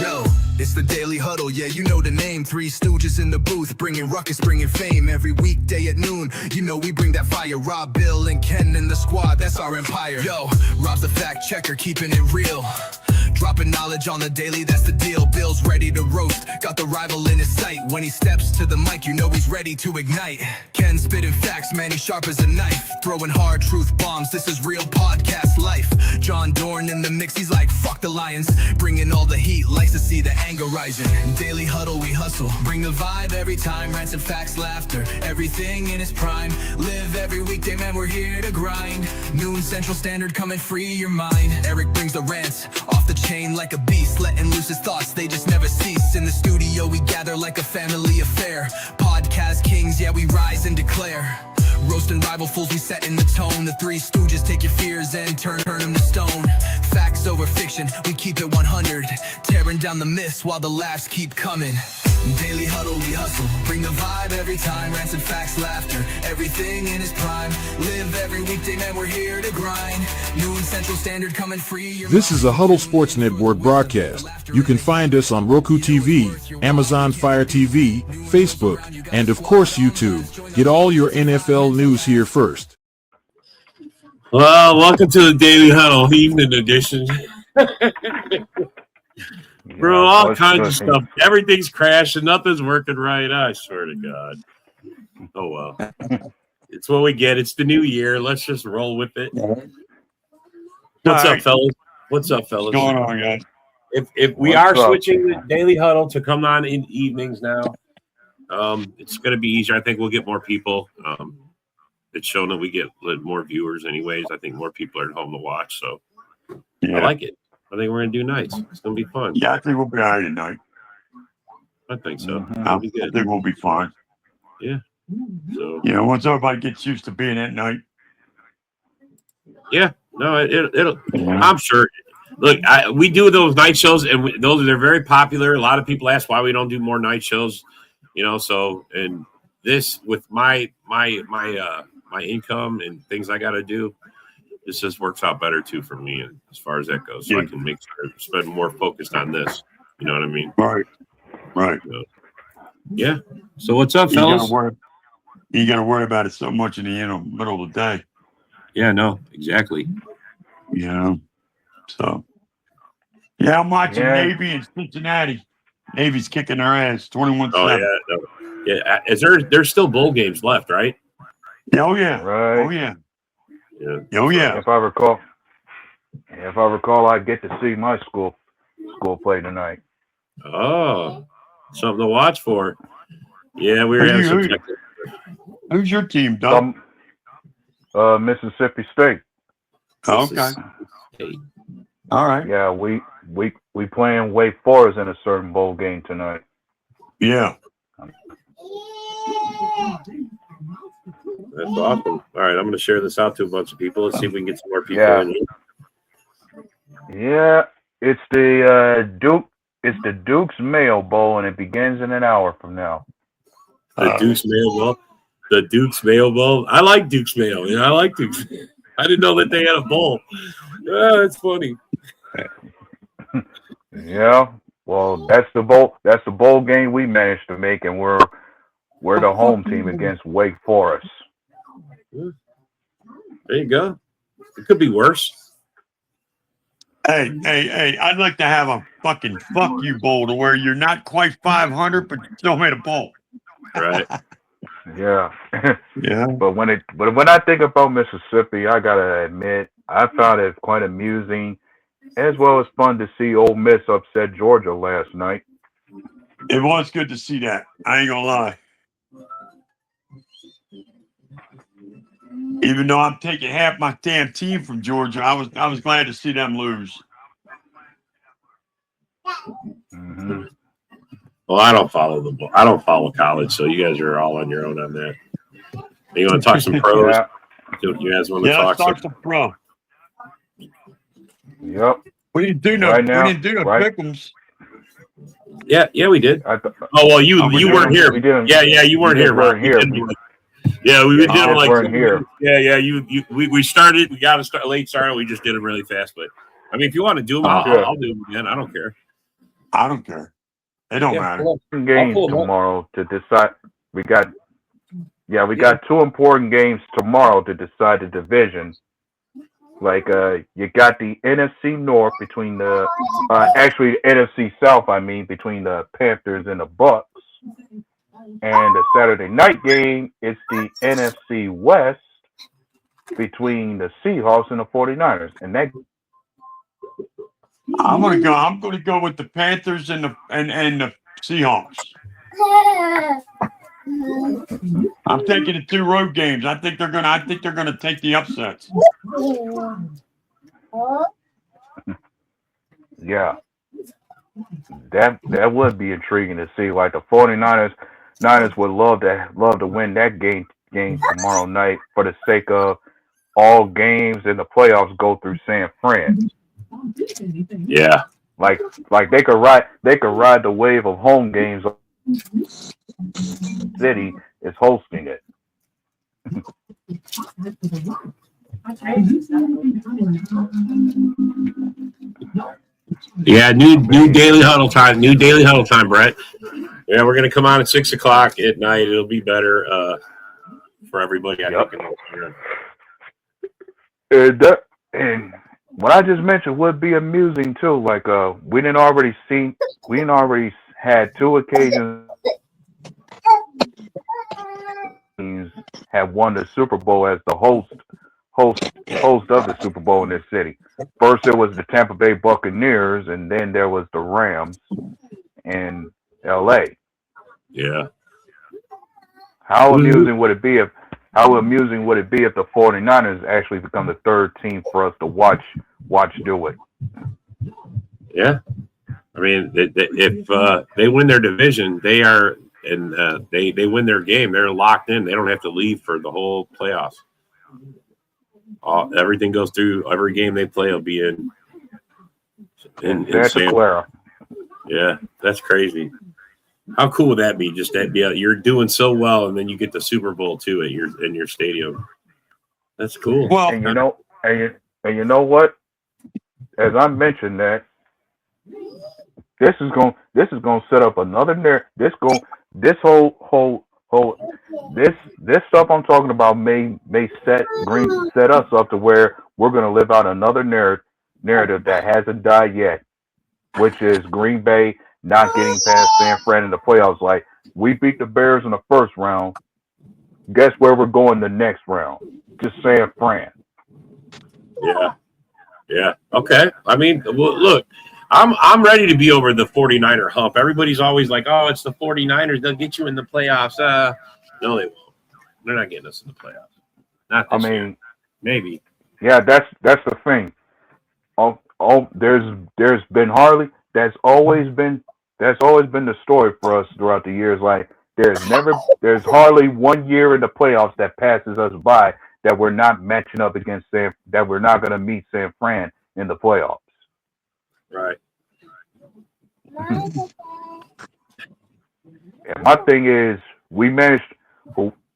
Yo, it's the Daily Huddle, yeah, you know the name. Three stooges in the booth, bringing ruckus, bringing fame. Every weekday at noon, you know we bring that fire. Rob, Bill, and Ken in the squad, that's our empire. Yo, Rob's the fact checker, keeping it real. Dropping knowledge on the daily, that's the deal. Bill's ready to roast, got the rival in his sight. When he steps to the mic, you know he's ready to ignite. Ken spitting facts, man, he's sharp as a knife. Throwing hard truth bombs, this is real podcast life. John Dorn in the mix, he's like, fuck the Lions. Bringing all the heat, likes to see the anger rising. Daily Huddle, we hustle, bring the vibe every time. Rants and facts, laughter, everything in its prime. Live every weekday, man, we're here to grind. Noon Central Standard, come and free your mind. Eric brings the rants, off the chain like a beast, letting loose his thoughts, they just never cease. In the studio we gather like a family affair. Podcast kings, yeah, we rise and declare. Roasting rival fools, we setting the tone. The Three Stooges take your fears and turn them to stone. Facts over fiction, we keep it 100. Tearing down the myths while the laughs keep coming. Daily Huddle, we hustle, bring the vibe every time. Rants and facts, laughter, everything in its prime. Live every weekday, man, we're here to grind. Noon Central Standard, come and free your This is a Huddle Sports Network broadcast. You can find us on Roku TV, Amazon Fire TV, Facebook, and of course YouTube. Get all your NFL news here first. Well, welcome to the Daily Huddle evening edition. Bro, all kinds of stuff. Everything's crashing. Nothing's working right. I swear to God. Oh, well. It's what we get. It's the new year. Let's just roll with it. What's up, fellas? What's up, fellas? What's going on, guys? If we are switching the Daily Huddle to come on in evenings now, it's going to be easier. I think we'll get more people. It's shown that we get more viewers anyways. I think more people are at home to watch, so I like it. I think we're going to do nights. It's going to be fun. Yeah, I think we'll be all right tonight. I think so. I think we'll be fine. Yeah. So once everybody gets used to being at night. Yeah. No, it'll. I'm sure. Look, we do those night shows, and they're very popular. A lot of people ask why we don't do more night shows. So and this with my income and things I got to do. This just works out better too for me, and as far as that goes, so I can make sure I spend more focused on this. You know what I mean? Right. So, yeah. So what's up, fellas? You got to worry about it so much in the middle of the day. Yeah. No. Exactly. So. Yeah, I'm watching Navy and Cincinnati. Navy's kicking their ass, 21-7. Oh yeah. Is there's still bowl games left, right? Oh yeah. Right. Oh yeah. Yeah. Oh yeah. If I recall, I get to see my school play tonight. Oh, something to watch for. Yeah, we were having some technical. Who's your team, Doug? Mississippi State. Okay. All right. Yeah, we playing Wake Forest in a certain bowl game tonight. Yeah. That's awesome. All right, I'm going to share this out to a bunch of people. Let's see if we can get some more people in. Yeah, it's the Duke's Mayo Bowl, and it begins in an hour from now. The Duke's Mayo Bowl. The Duke's Mayo Bowl. I like Duke's Mayo. I like Duke's. I didn't know that they had a bowl. That's funny. Yeah. Well, that's the bowl game we managed to make, and we're the home team against Wake Forest. There you go. It could be worse. Hey, I'd like to have a fucking fuck you bowl to where you're not quite 500, but you still made a bowl. Right. Yeah. Yeah. But when I think about Mississippi, I gotta admit, I found it quite amusing, as well as fun to see Ole Miss upset Georgia last night. It was good to see that. I ain't gonna lie. Even though I'm taking half my damn team from Georgia, I was glad to see them lose. Mm-hmm. Well, I don't follow college, so you guys are all on your own on that. You want to talk some pros? Yeah. You guys want to let's talk some pro. Yep. We didn't do no pick'ems. Yeah, we did. You weren't here. Yeah, you weren't here. Weren't here. Yeah, we did them like weren't here. Yeah. We started. We got a late start. We just did them really fast. But I mean, if you want to do them, I'll do them again. I don't care. I don't care. It don't matter. Games tomorrow to decide. We got two important games tomorrow to decide the division. Like you got the NFC North between the actually NFC South. I mean between the Panthers and the Bucks. And the Saturday night game is the NFC West between the Seahawks and the 49ers. And that I'm gonna go with the Panthers and the Seahawks. I'm taking the 2 road games. I think they're gonna take the upsets. Yeah. That would be intriguing to see. Like the 49ers would love to win that game tomorrow night for the sake of all games in the playoffs go through San Fran. Yeah. Like they could ride the wave of home games. City is hosting it. Yeah, new Daily Huddle time. New Daily Huddle time, Brett. Yeah, we're gonna come on at 6:00 at night. It'll be better for everybody. I think. And what I just mentioned would be amusing too. Like we didn't already had 2 occasions have won the Super Bowl as the host of the Super Bowl in this city. First it was the Tampa Bay Buccaneers, and then there was the Rams in LA. Yeah. How amusing would it be if the 49ers actually become the 3rd team for us to watch do it? Yeah. I mean, if they win their division, they are, and they win their game, they're locked in. They don't have to leave for the whole playoffs. Everything goes through. Every game they play will be in Santa Clara. Yeah, that's crazy. How cool would that be? Just that you're doing so well, and then you get the Super Bowl too in your stadium. That's cool. Well, and you know what? As I mentioned that, this is going to set up another this stuff I'm talking about may set us up to where we're going to live out another narrative that hasn't died yet, which is Green Bay not getting past San Fran in the playoffs. Like, we beat the Bears in the first round. Guess where we're going the next round? To San Fran. Yeah. Okay. I mean, look, I'm ready to be over the 49er hump. Everybody's always like, oh, it's the 49ers. They'll get you in the playoffs. No, they won't. They're not getting us in the playoffs. Not this year. Maybe. Yeah, that's the thing. There's been hardly. That's always been the story for us throughout the years. Like, there's hardly 1 year in the playoffs that passes us by that we're not matching up against that we're not going to meet San Fran in the playoffs. Right. And my thing is,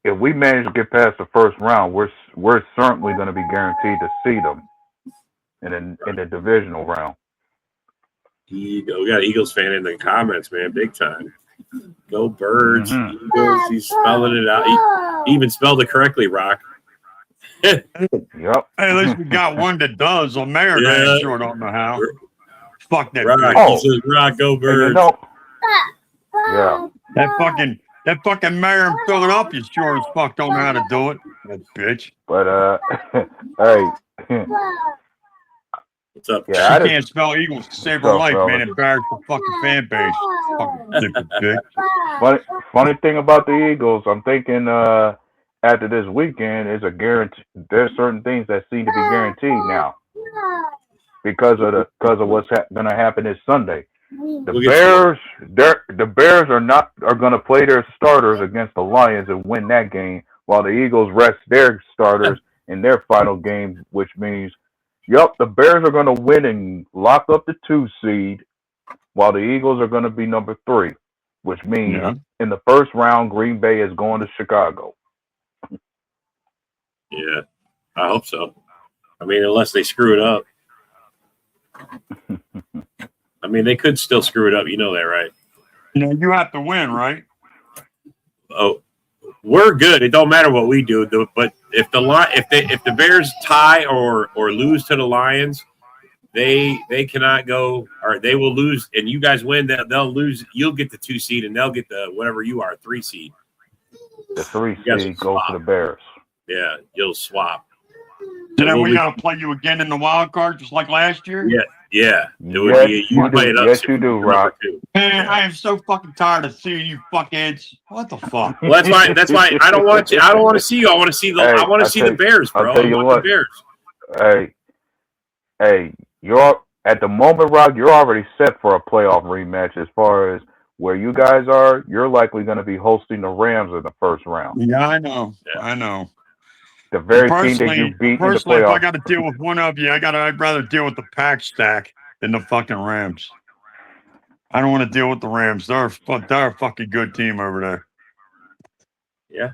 if we manage to get past the first round, we're certainly going to be guaranteed to see them in the divisional round. We got an Eagles fan in the comments, man, big time. Go Birds. Mm-hmm. Eagles. He's spelling it out. He even spelled it correctly, Rock. Yep. Hey, at least we got one that does. On Mayor, I sure don't know how. Fuck that. Rock. He says, Rock, go Birds. Yeah. That fucking mayor in Philadelphia sure as fuck don't know how to do it. That bitch. But hey. What's up? Yeah, I can't spell Eagles to save her life, man. Embarrassed the fucking fan base. Fucking stupid bitch. Funny thing about the Eagles, I'm thinking after this weekend is a guarantee. There's certain things that seem to be guaranteed now because of what's going to happen this Sunday. The Bears are going to play their starters against the Lions and win that game, while the Eagles rest their starters in their final game, which means, the Bears are going to win and lock up the 2 seed, while the Eagles are going to be number 3, which means in the first round, Green Bay is going to Chicago. Yeah, I hope so. I mean, unless they screw it up. I mean, they could still screw it up. You know that, right? No, you have to win, right? Oh, we're good. It don't matter what we do. But if the Bears tie or lose to the Lions, they cannot go, or they will lose, and you guys win. They'll lose. You'll get the 2 seed, and they'll get the whatever you are, 3 seed. The 3 seed goes to the Bears. Yeah, you'll swap. So then we got to play you again in the wild card, just like last year? Yeah. It would Yes, be, you do. Yes, you do, Rob. Man, I am so fucking tired of seeing you fuckheads. What the fuck? Well, that's why I don't want you. I don't want to see you. I want to see the Bears, bro. I'll tell you what. The Bears. Hey, you're at the moment, Rob. You're already set for a playoff rematch. As far as where you guys are, you're likely going to be hosting the Rams in the first round. Yeah, I know. Yeah. I know. The very team that you beat in the personally, if playoffs. I got to deal with one of you, I'd rather deal with the pack stack than the fucking Rams. I don't want to deal with the Rams. They're a fucking good team over there. Yeah.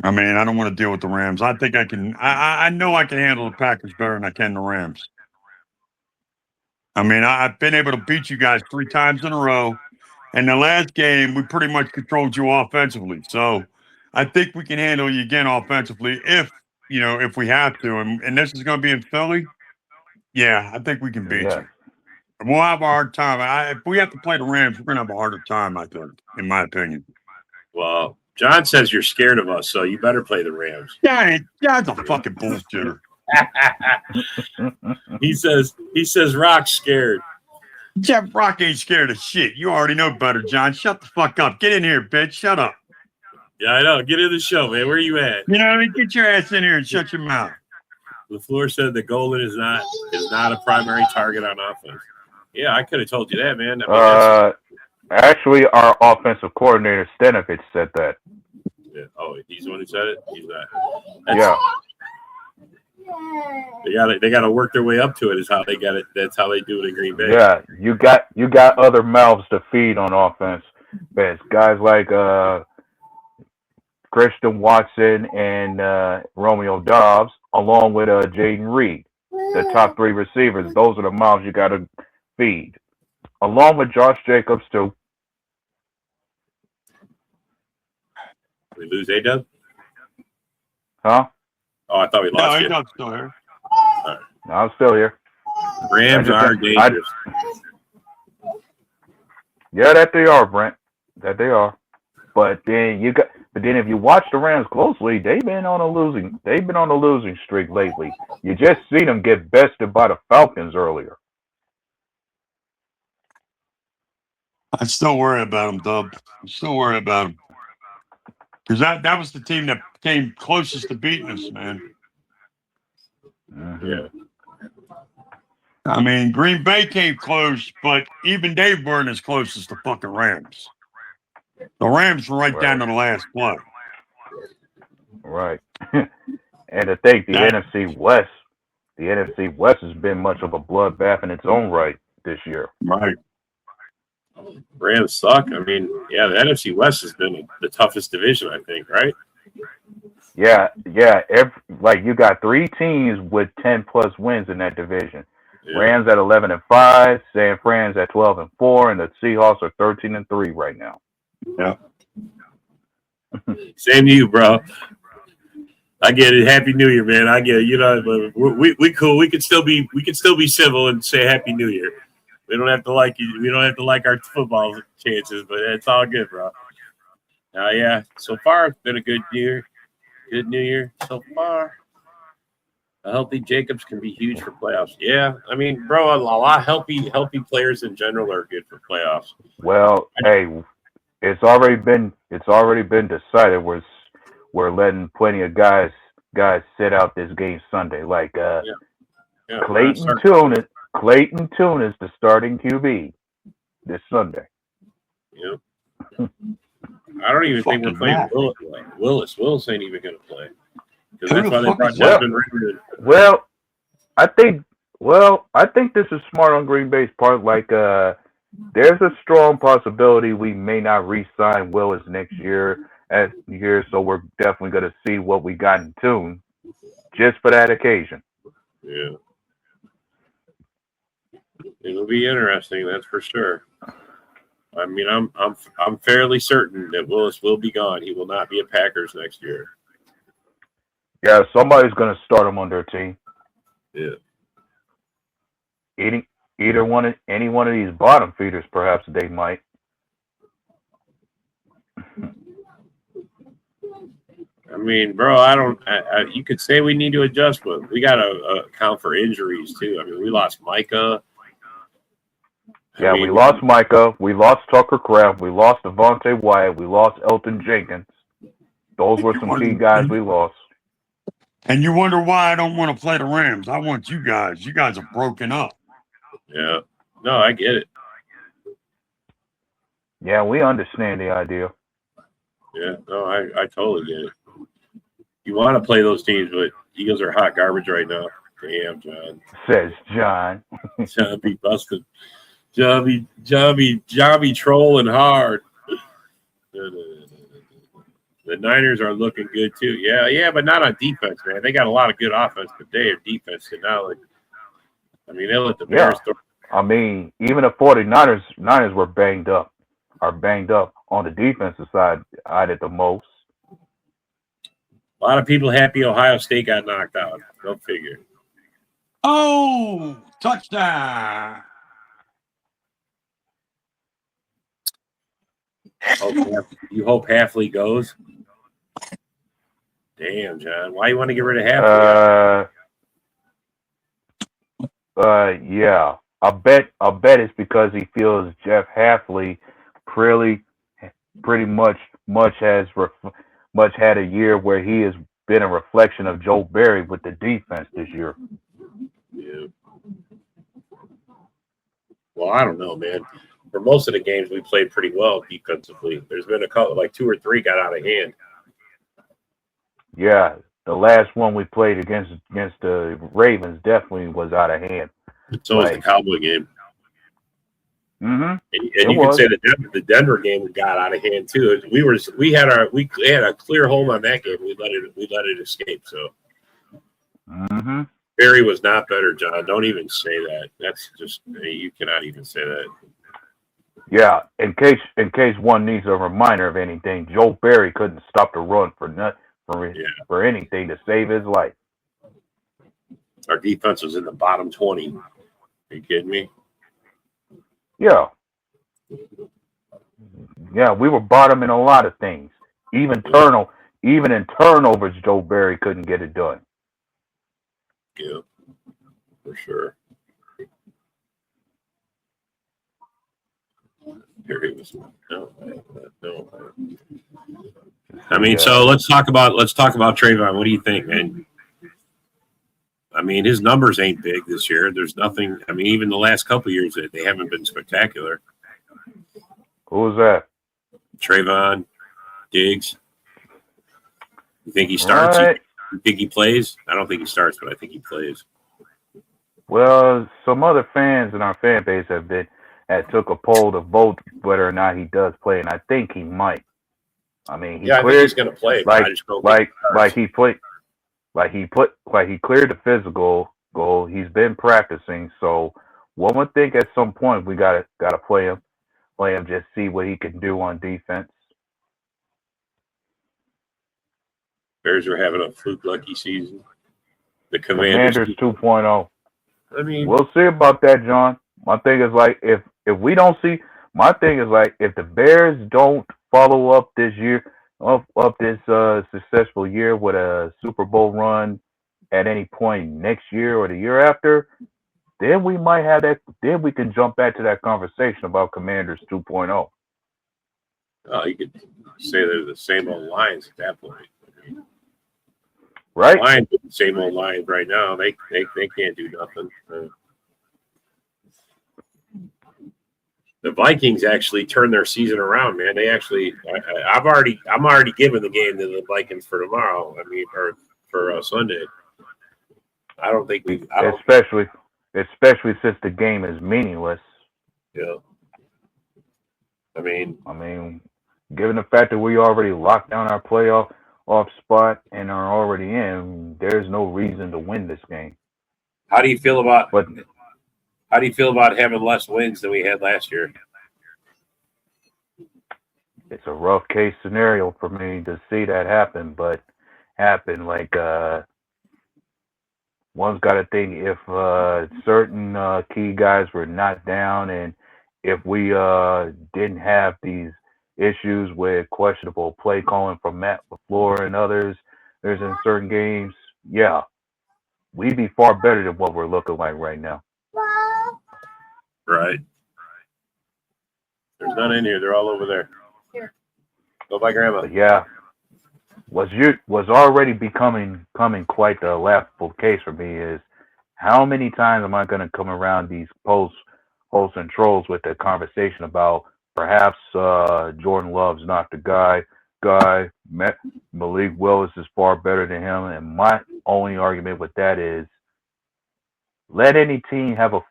I mean, I don't want to deal with the Rams. I think I can. I know I can handle the Packers better than I can the Rams. I mean, I've been able to beat you guys 3 times in a row. And the last game, we pretty much controlled you offensively. So I think we can handle you again offensively if we have to. And this is going to be in Philly. Yeah, I think we can beat you. And we'll have a hard time. If we have to play the Rams, we're going to have a harder time, I think, in my opinion. Well, John says you're scared of us, so you better play the Rams. Yeah, that's a fucking bullshitter. He says Rock's scared. Jeff Rock ain't scared of shit. You already know better, John. Shut the fuck up. Get in here, bitch. Shut up. Yeah, I know. Get in the show, man. Where are you at? You know what I mean? Get your ass in here and shut your mouth. LaFleur said that Golden is not a primary target on offense. Yeah, I could have told you that, man. I mean, actually, our offensive coordinator Stenovich said that. Yeah. Oh, he's the one who said it. He's not. Yeah. They got to work their way up to it. Is how they got it. That's how they do it in Green Bay. Yeah, you got other mouths to feed on offense. But guys like Christian Watson and Romeo Dobbs, along with Jaden Reed, the top 3 receivers. Those are the mouths you got to feed, along with Josh Jacobs too. We lose A-Dub? Huh? Oh, I thought we lost you. No, still here. Right. No, I'm still here. Rams are dangerous. Yeah, that they are, Brent. That they are. But then if you watch the Rams closely, they've been on a losing streak lately. You just see them get bested by the Falcons earlier. I still worry about them, Dub. I still worry about them. Because that was the team that came closest to beating us, man. Mm-hmm. Yeah. I mean, Green Bay came close, but even they weren't as close as the fucking Rams. The Rams were right down to the last play. Right. And I think the NFC West has been much of a bloodbath in its own right this year. Right. Rams suck. I mean, yeah, the NFC West has been the toughest division, I think, right? Yeah. You got 3 teams with 10+ wins in that division. Yeah. Rams at 11-5, San Fran's at 12-4, and the Seahawks are 13-3 right now. Yeah. Same to you, bro. I get it. Happy New Year, man. I get it. You know, but we cool. We can still be civil and say Happy New Year. We don't have to like you. We don't have to like our football chances, but it's all good, bro. Yeah. So far, it's been a good year. Good New Year so far. A healthy Jacobs can be huge for playoffs. Yeah, I mean, bro, a lot of healthy players in general are good for playoffs. Well, hey, it's already been decided. We're letting plenty of guys sit out this game Sunday, like Clayton Tune is the starting QB this Sunday. Yep. I don't even think we're playing Willis. Willis ain't even going to play. Because that's why they brought Desmond Ridder. Well, I think this is smart on Green Bay's part. Like, there's a strong possibility we may not re-sign Willis next year. So we're definitely going to see what we got in tune just for that occasion. Yeah. It'll be interesting, that's for sure. I mean, I'm fairly certain that Willis will be gone. He will not be a Packers next year. Yeah, somebody's going to start him on their team. Yeah. Any one of these bottom feeders, perhaps they might. I mean, bro, you could say we need to adjust, but we got to account for injuries too. I mean, we lost Micah. Yeah, we lost Micah. We lost Tucker Kraft. We lost Devontae Wyatt. We lost Elton Jenkins. Those were some key guys we lost. And you wonder why I don't want to play the Rams. I want you guys. You guys are broken up. Yeah. No, I get it. Yeah, we understand the idea. Yeah, no, I totally get it. You want to play those teams, but Eagles are hot garbage right now. Damn, John. Says John. John be busted. John be trolling hard. The Niners are looking good too. Yeah, but not on defense, man. They got a lot of good offense, but their defense did not look. I mean, they let the Bears. I mean, even the 49ers were banged up on the defensive side at the most. A lot of people happy Ohio State got knocked out. Go figure. Oh, touchdown. You hope Halfley goes? Damn, John. Why you want to get rid of Halfley? Yeah. I bet it's because he feels Jeff Halfley pretty much has had a year where he has been a reflection of Joe Barry with the defense this year. Yeah. Well, I don't know, man. For most of the games, we played pretty well defensively. There's been a couple, like 2 or 3 got out of hand. Yeah, the last one we played against the Ravens definitely was out of hand. So was the Cowboy game. Mm-hmm. And you could say the Denver game got out of hand too. We had a clear hold on that game. We let it escape. So mm-hmm. Barry was not better, John. Don't even say that. That's just you cannot even say that. Yeah, in case one needs a reminder of anything, Joe Barry couldn't stop the run for anything to save his life. Our defense was in the bottom 20. Are you kidding me? Yeah. Yeah, we were bottom in a lot of things. Even in turnovers, Joe Barry couldn't get it done. Yeah, for sure. Barry was no. I mean, so let's talk about Trayvon. What do you think, man? I mean, his numbers ain't big this year. There's nothing. I mean, even the last couple of years, they haven't been spectacular. Who was that? Trayvon Diggs. You think he starts? Right. You think he plays? I don't think he starts, but I think he plays. Well, some other fans in our fan base had took a poll to vote whether or not he does play, and I think he might. I mean, I think he's going to play. He cleared the physical goal. He's been practicing, so one would think at some point we gotta play him, just see what he can do on defense. Bears are having a fluke lucky season. The Commanders 2.0. I mean, we'll see about that, John. My thing is like if we don't see, my thing is like if the Bears don't follow up this year. Up this successful year with a Super Bowl run at any point next year or the year after, then we might have that. Then we can jump back to that conversation about Commanders 2.0. Oh, you could say they're the same old Lions at that point. Right? Lions are the same old Lions right now. They can't do nothing. The Vikings actually turned their season around, man. They actually, I'm already giving the game to the Vikings for tomorrow. I mean, or for Sunday. I don't think especially since the game is meaningless. Yeah. I mean, given the fact that we already locked down our playoff spot and are already in, there's no reason to win this game. How do you feel about How do you feel about having less wins than we had last year? It's a rough case scenario for me to see that happen, but happen like one's got to think if certain key guys were not down, and if we didn't have these issues with questionable play calling from Matt LaFleur and others, there's in certain games, yeah, we'd be far better than what we're looking like right now. Right. There's none in here. They're all over there. Here. Go by Grandma. But yeah, was already becoming quite the laughable case for me is how many times am I going to come around these hosts and trolls with the conversation about perhaps Jordan Love's not the guy. Malik Willis is far better than him, and my only argument with that is let any team have a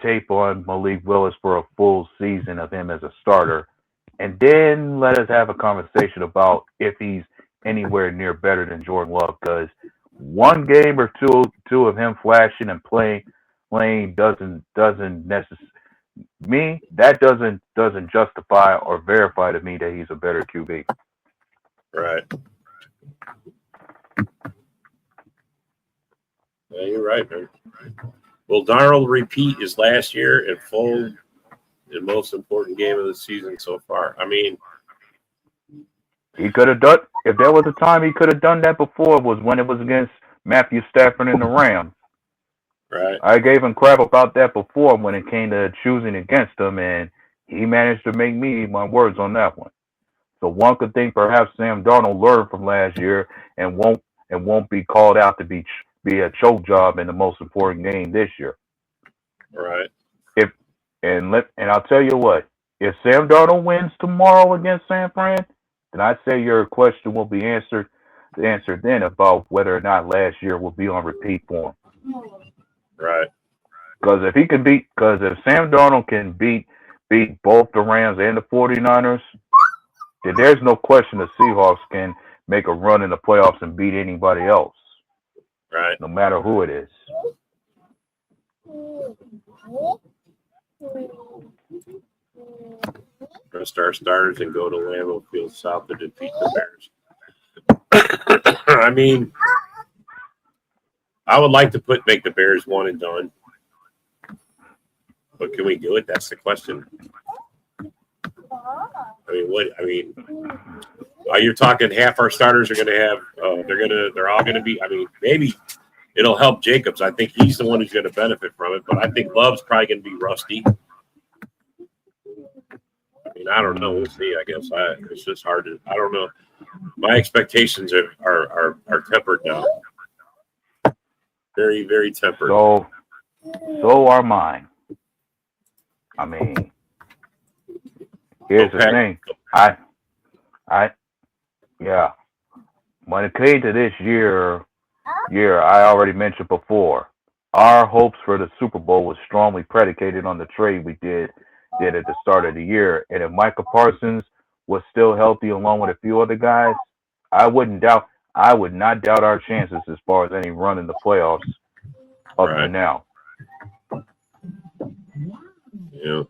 tape on Malik Willis for a full season of him as a starter, and then let us have a conversation about if he's anywhere near better than Jordan Love. Because one game or two of him flashing and playing doesn't necessarily that doesn't justify or verify to me that he's a better QB. Right. Yeah, you're right, man. Will Darnold repeat his last year in full, the most important game of the season so far? I mean, he could have done, if there was a time he could have done that before, was when it was against Matthew Stafford and the Rams. Right. I gave him crap about that before when it came to choosing against him, and he managed to make me eat my words on that one. So one could think perhaps Sam Darnold learned from last year and won't be called out to be a choke job in the most important game this year. Right. And I'll tell you what, if Sam Darnold wins tomorrow against San Fran, then I'd say your question will be answered then about whether or not last year will be on repeat for him. Right. Because if Sam Darnold can beat both the Rams and the 49ers, then there's no question the Seahawks can make a run in the playoffs and beat anybody else. Right. No matter who it is. Rest our starters and go to Lambeau Field South to defeat the Bears. I mean, I would like to make the Bears one and done. But can we do it? That's the question. You're talking half our starters are going to have, they're all going to be, maybe it'll help Jacobs. I think he's the one who's going to benefit from it, but I think Love's probably going to be rusty. I don't know. We'll see, I guess. It's just hard to, I don't know. My expectations are tempered now. Very, very tempered. So are mine. Here's the thing. When it came to this year, I already mentioned before, our hopes for the Super Bowl was strongly predicated on the trade we did at the start of the year. And if Micah Parsons was still healthy along with a few other guys, I would not doubt our chances as far as any run in the playoffs up to now. Yeah.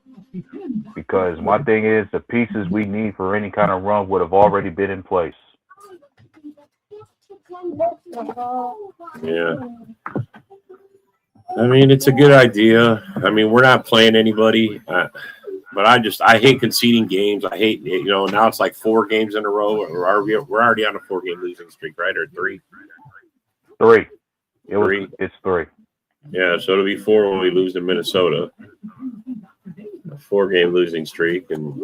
Because my thing is, the pieces we need for any kind of run would have already been in place. Yeah. It's a good idea. We're not playing anybody, but I hate conceding games. I hate, now it's like 4 games in a row. Or we're already on a 4-game losing streak, right? Or 3? 3. It's 3. Yeah, so it'll be 4 when we lose to Minnesota. A 4-game losing streak, and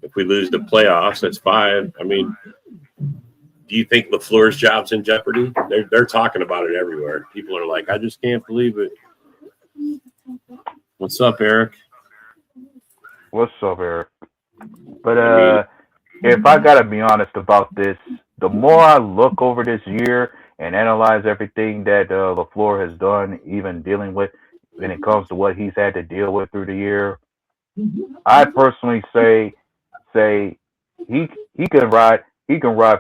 if we lose the playoffs, that's 5. Do you think LaFleur's job's in jeopardy? They're talking about it everywhere. People are like, I just can't believe it. What's up, Eric? What's up, Eric? But if I gotta be honest about this, the more I look over this year and analyze everything that LaFleur has done, even dealing with when it comes to what he's had to deal with through the year, I personally say he can ride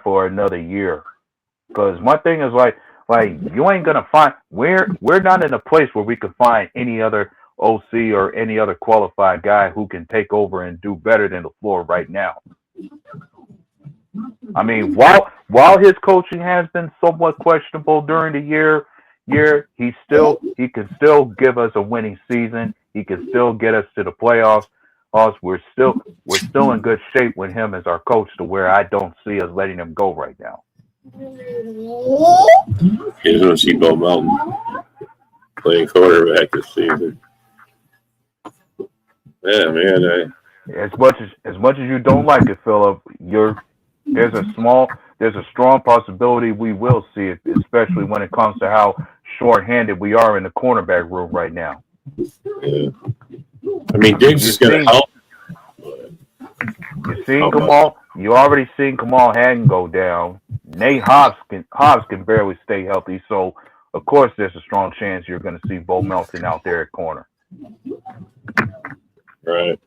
for another year. Because my thing is like Like you ain't gonna find we're not in a place where we could find any other OC or any other qualified guy who can take over and do better than LaFleur right now. I mean, while his coaching has been somewhat questionable during the year, he can still give us a winning season. He can still get us to the playoffs. We're still in good shape with him as our coach, to where I don't see us letting him go right now. You're going to see Bo Melton playing quarterback this season. Yeah, man. As much as you don't like it, Philip, there's a strong possibility we will see it, especially when it comes to how short-handed we are in the cornerback room right now. Yeah. I mean, Diggs is going to help. You seen Kamal? You already seen Kamal Haddon go down. Nate Hobbs can barely stay healthy, so of course there's a strong chance you're going to see Bo Melton out there at corner. Right.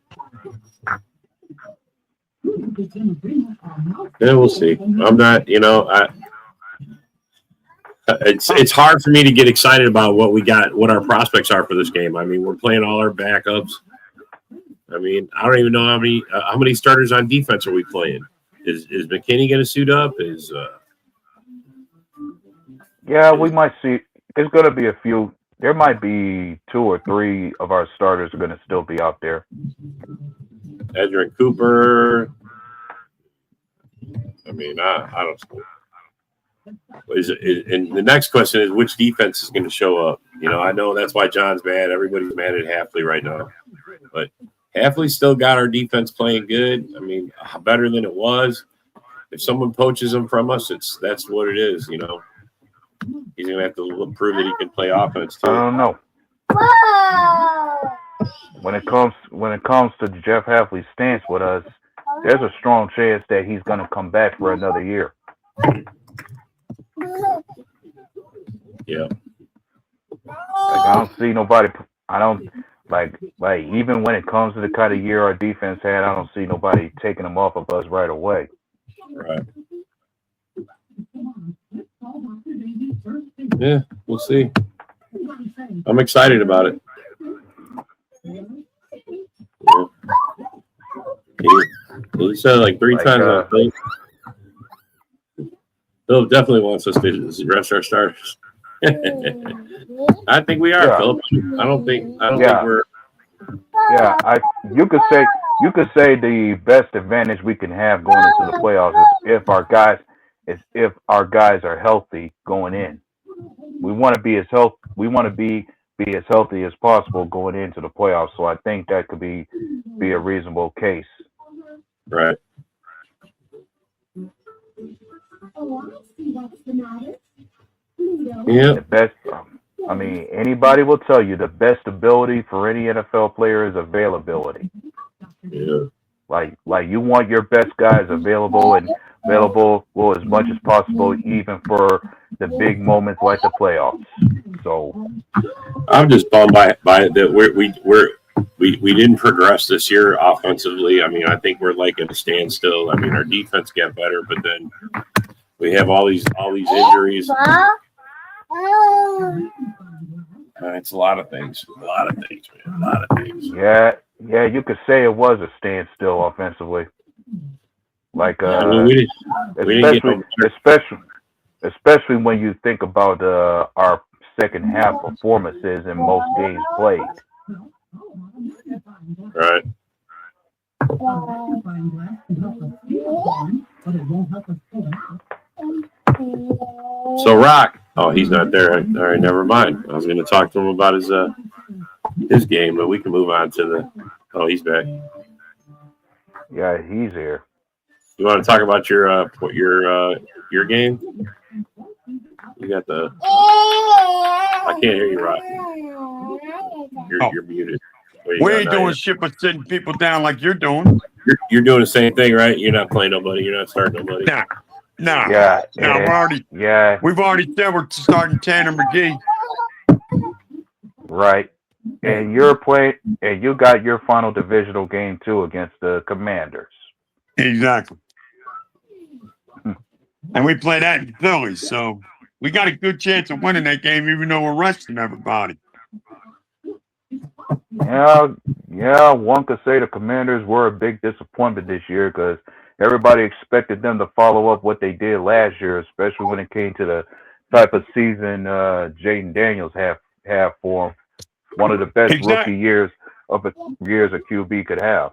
Yeah, we'll see. I'm not, it's hard for me to get excited about what our prospects are for this game. I mean, we're playing all our backups. I mean, I don't even know how many starters on defense are we playing. Is McKinney going to suit up? Yeah, we might see. There's going to be a few. There might be 2 or 3 of our starters are going to still be out there. Edgerrin Cooper. I mean, I don't know. And the next question is, which defense is going to show up? I know that's why John's mad. Everybody's mad at Hafley right now. But Hafley still got our defense playing good. I mean, better than it was. If someone poaches them from us, that's what it is, He's going to have to prove that he can play offense, too. I don't know. When it comes to Jeff Hafley's stance with us, there's a strong chance that he's going to come back for another year. Yeah. I don't see nobody. I don't like even when it comes to the kind of year our defense had, I don't see nobody taking them off of us right away. Right. Yeah, we'll see. I'm excited about it. Yeah. He said like 3 times. Philip definitely wants us to rest our starters. I think we are, Philip. I don't think we're. Yeah, you could say the best advantage we can have going into the playoffs is if our guys are healthy going in. We want to be as healthy as possible going into the playoffs. So I think that could be a reasonable case. Right. Yeah. The best. I mean, anybody will tell you the best ability for any NFL player is availability. Yeah. Like you want your best guys available as much as possible, even for the big moments like the playoffs. So I'm just bummed by it that we didn't progress this year offensively. I mean, I think we're like at a standstill. I mean, our defense got better, but then we have all these injuries. It's a lot of things. Man. A lot of things. Yeah, you could say it was a standstill offensively. Like, especially when you think about our second half performances in most games played. Right. So Rock, he's not there. All right, never mind. I was going to talk to him about his game, but we can move on to the. Oh, he's back. Yeah, he's here. You want to talk about your game? You got the. I can't hear you, Rock. You're muted. We ain't doing shit but sitting people down like you're doing. You're doing the same thing, right? You're not playing nobody. You're not starting nobody. No. Yeah. We've already said we're starting Tanner McGee. Right. And you're playing, and you got your final divisional game too against the Commanders. Exactly. And we play that in Philly, so We got a good chance of winning that game, even though we're resting everybody. Yeah, one could say the Commanders were a big disappointment this year because everybody expected them to follow up what they did last year, especially when it came to the type of season Jaden Daniels have for him. One of the best rookie years a QB could have.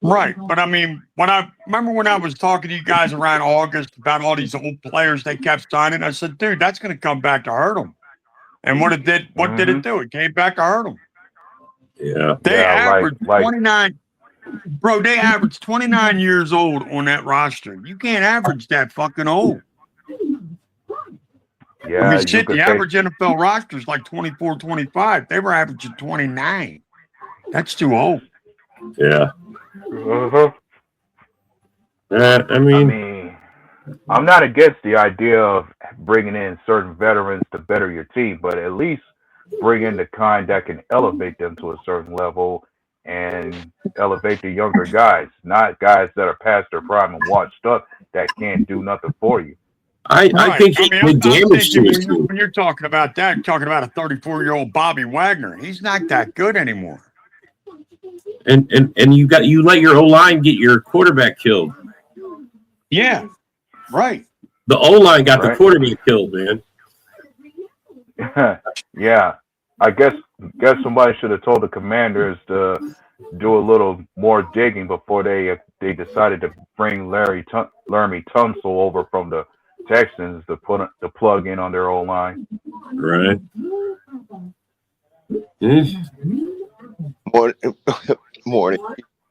Right, but I mean, when I was talking to you guys around August about all these old players they kept signing, I said, dude, that's going to come back to hurt them. And what did it do? It came back to hurt them. Yeah, they averaged 29. Bro, they averaged 29 years old on that roster. You can't average that fucking old. Yeah, I mean, shit, the average NFL roster is like 24, 25. They were averaging 29. That's too old. Yeah. Uh-huh. I mean, I'm not against the idea of bringing in certain veterans to better your team, but at least bring in the kind that can elevate them to a certain level and elevate the younger guys, not guys that are past their prime and washed up that can't do nothing for you. I think he did damage to his team. When you're talking about that, you're talking about a 34-year-old Bobby Wagner. He's not that good anymore. And you let your O-line get your quarterback killed. Yeah, right. The O-line got the quarterback killed, man. Yeah, I guess somebody should have told the Commanders to do a little more digging before they decided to bring Laremy Tunsil over from the Texans to put the plug in on their O-line. Right. Morning.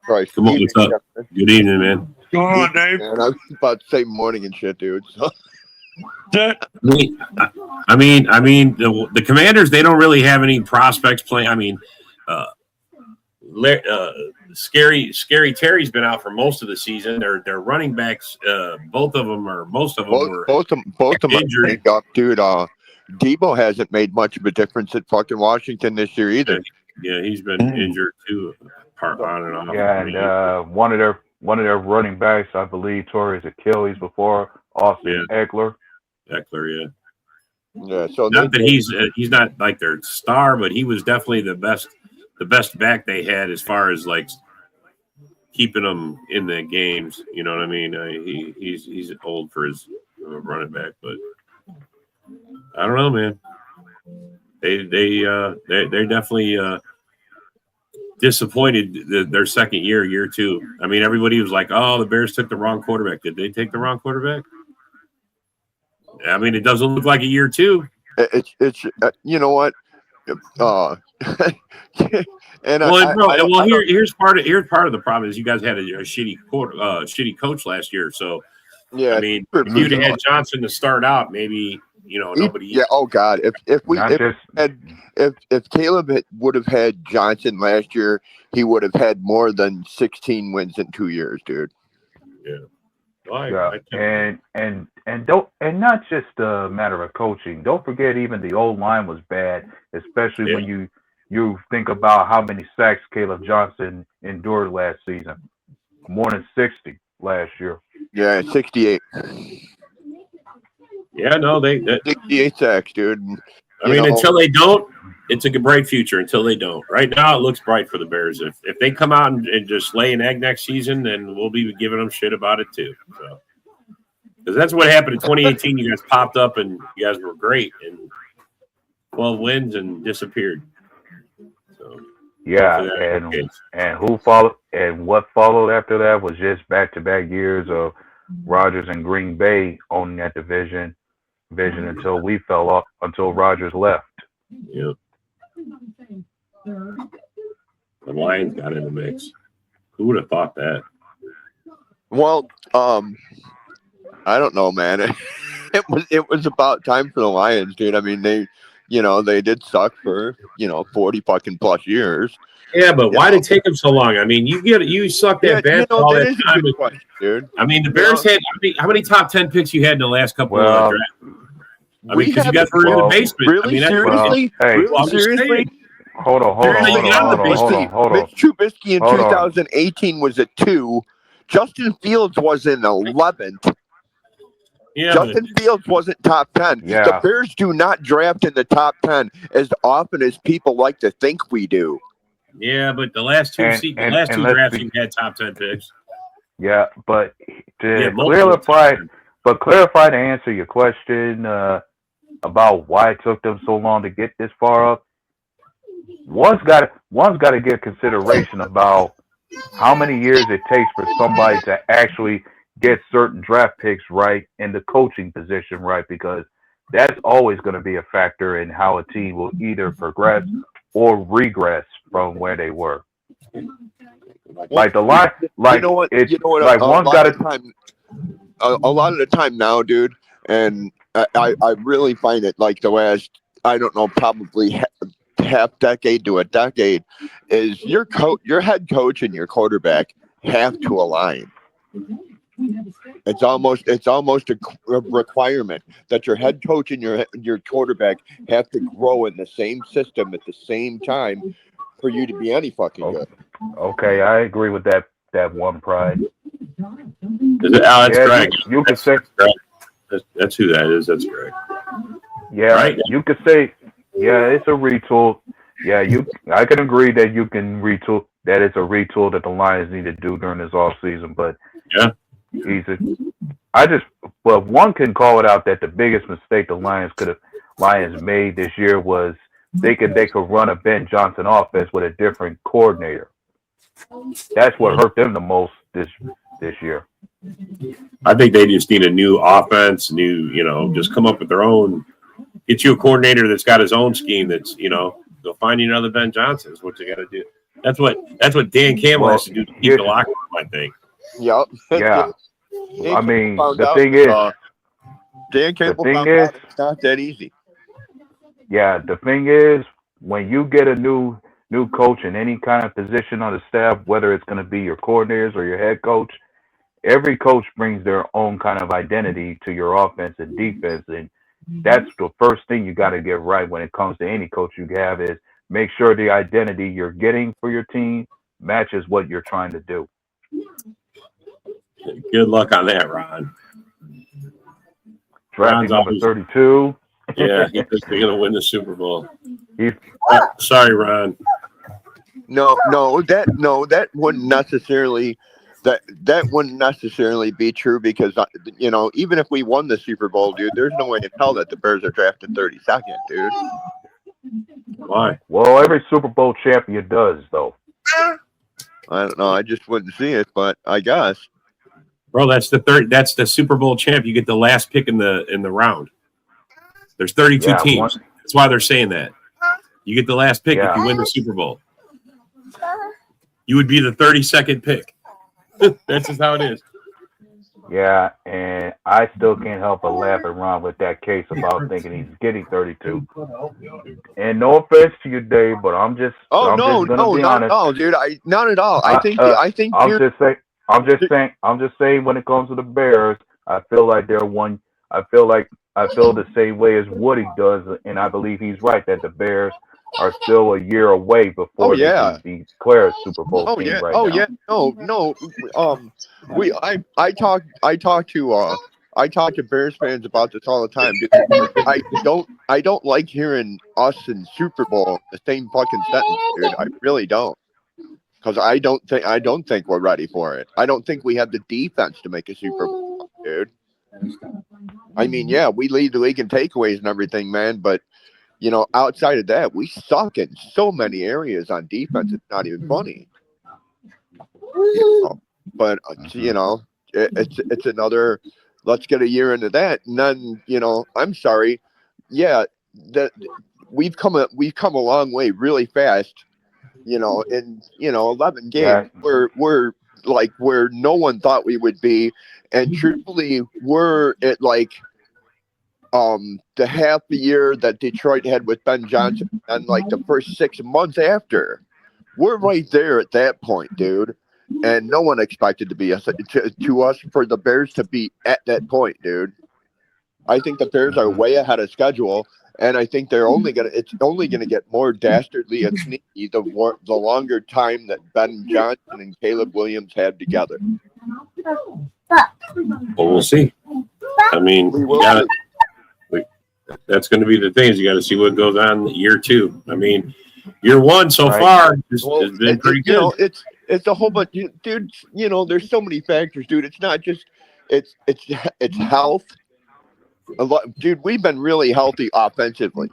Christ. Come on, what's up? Good evening, man. Go on, Dave. And I was about to say morning and shit, dude. So. I mean, the Commanders, they don't really have any prospects playing. I mean, Scary Terry's been out for most of the season. Their running backs, most of them were injured. Up, dude. Debo hasn't made much of a difference at fucking Washington this year either. Yeah, he's been injured too, on and off. Yeah, and one of their running backs, I believe, tore his Achilles before. Austin Eckler. Eckler, yeah. So not that he's not like their star, but he was definitely the best back they had as far as like keeping them in the games. You know what I mean? He's old for his running back, but I don't know, man. They're definitely disappointed their second year two. I mean, everybody was like, "Oh, the Bears took the wrong quarterback." Did they take the wrong quarterback? I mean, it doesn't look like a year two. It's you know what? And here's part of the problem is you guys had a shitty coach last year. So yeah, I mean, if you'd had Johnson to start out, maybe nobody. Yeah. Oh God, if Caleb would have had Johnson last year, he would have had more than 16 wins in 2 years, dude. Yeah. And not just a matter of coaching. Don't forget, even the old line was bad, especially when you think about how many sacks Caleb Johnson endured last season. More than 60 last year. Yeah, 68. Yeah, no, 68 sacks, dude. Until they don't, it's a bright future. Until they don't, right now it looks bright for the Bears. If they come out and just lay an egg next season, then we'll be giving them shit about it too. So, because that's what happened in 2018. You guys popped up and you guys were great, and 12 wins and disappeared. So yeah, and who followed and what followed after that was just back-to-back years of Rodgers and Green Bay owning that division until we fell off, until Rodgers left. Yep. The Lions got in the mix. Who would have thought that? Well, I don't know, man. It was about time for the Lions, dude. I mean, they did suck for 40 fucking plus years. Yeah, but why did it take them so long? I mean, you sucked that bad for all that time, question, dude. I mean, the Bears had how many top 10 picks you had in the last couple of drafts? I mean, because you guys were in the basement. Really, seriously? Seriously? Hold on. Mitch Trubisky in 2018 was at 2. Justin Fields was in 11th. Yeah, Justin Fields wasn't top 10. Yeah. The Bears do not draft in the top 10 as often as people like to think we do. Yeah, but the last two And let's drafts be, you had top 10 picks. yeah, but to multiple clarify to answer your question about why it took them so long to get this far up, one's got to give consideration about how many years it takes for somebody to actually get certain draft picks right and the coaching position right, because that's always going to be a factor in how a team will either progress or regress from where they were. Like the line, like you know what? it's Like one's got to. A lot of the time now, dude, and I really find it like the last, I don't know, probably half decade to a decade, is your head coach and your quarterback have to align. It's almost a requirement that your head coach and your quarterback have to grow in the same system at the same time for you to be any fucking good. Okay, I agree with that one, Pride. That's Greg. You could say that's who that is. That's Greg. Yeah, right? You could say, yeah, it's a retool. Yeah, I can agree that you can retool. That it's a retool that the Lions need to do during this off season. But yeah, but one can call it out that the biggest mistake the Lions made this year was thinking they could run a Ben Johnson offense with a different coordinator. That's what hurt them the most this year. I think they just need a new offense, just come up with their own. Get you a coordinator that's got his own scheme. That's go find you another Ben Johnson. Is what you got to do. That's what Dan Campbell has to do to keep the locker room, I think. Yep. Yeah. I mean, the thing is, is, Dan Campbell found out it's not that easy. Yeah, the thing is, when you get a new coach in any kind of position on the staff, whether it's going to be your coordinators or your head coach, every coach brings their own kind of identity to your offense and defense, and that's the first thing you got to get right when it comes to any coach you have is make sure the identity you're getting for your team matches what you're trying to do. Good luck on that, Ron. Drafting number 32. Yeah, he thinks they're going to win the Super Bowl. Sorry, Ron. No, that wouldn't necessarily. That wouldn't necessarily be true because even if we won the Super Bowl, dude, there's no way in hell that the Bears are drafted 32nd, dude. Why? Well, every Super Bowl champion does, though. I don't know. I just wouldn't see it, but I guess. Bro, that's the Super Bowl champ. You get the last pick in the round. There's 32 teams. That's why they're saying that. You get the last pick if you win the Super Bowl. You would be the 32nd pick. That's just how it is. Yeah, and I still can't help but laugh at Ron with that case about thinking he's getting 32. And no offense to you, Dave, but I'm just be honest. No, dude, not at all. I think I'm just saying when it comes to the Bears, I feel like they're one. I feel the same way as Woody does, and I believe he's right that the Bears are still a year away before they can be declared Super Bowl team right now. No. I talk to Bears fans about this all the time, dude. I don't like hearing us in Super Bowl the same fucking sentence, dude. I really don't. Because I don't think we're ready for it. I don't think we have the defense to make a Super Bowl, dude. I mean, yeah, we lead the league in takeaways and everything, man, but outside of that, we suck in so many areas on defense. It's not even funny. But it's another. Let's get a year into that, and then I'm sorry. Yeah, that we've come a long way really fast. In 11 games, we're like where no one thought we would be, and truthfully, we're at like. The half the year that Detroit had with Ben Johnson and like the first 6 months after, we're right there at that point, dude. And no one expected to us for the Bears to be at that point, dude. I think the Bears are way ahead of schedule, and I think it's only gonna get more dastardly and sneaky the longer time that Ben Johnson and Caleb Williams had together. Well, we'll see. I mean, that's going to be the thing. Is you got to see what goes on in year 2. I mean, year 1 so far has been pretty good. You know, it's a whole bunch, dude. You know, there's so many factors, dude. It's not just it's health. Dude, we've been really healthy offensively.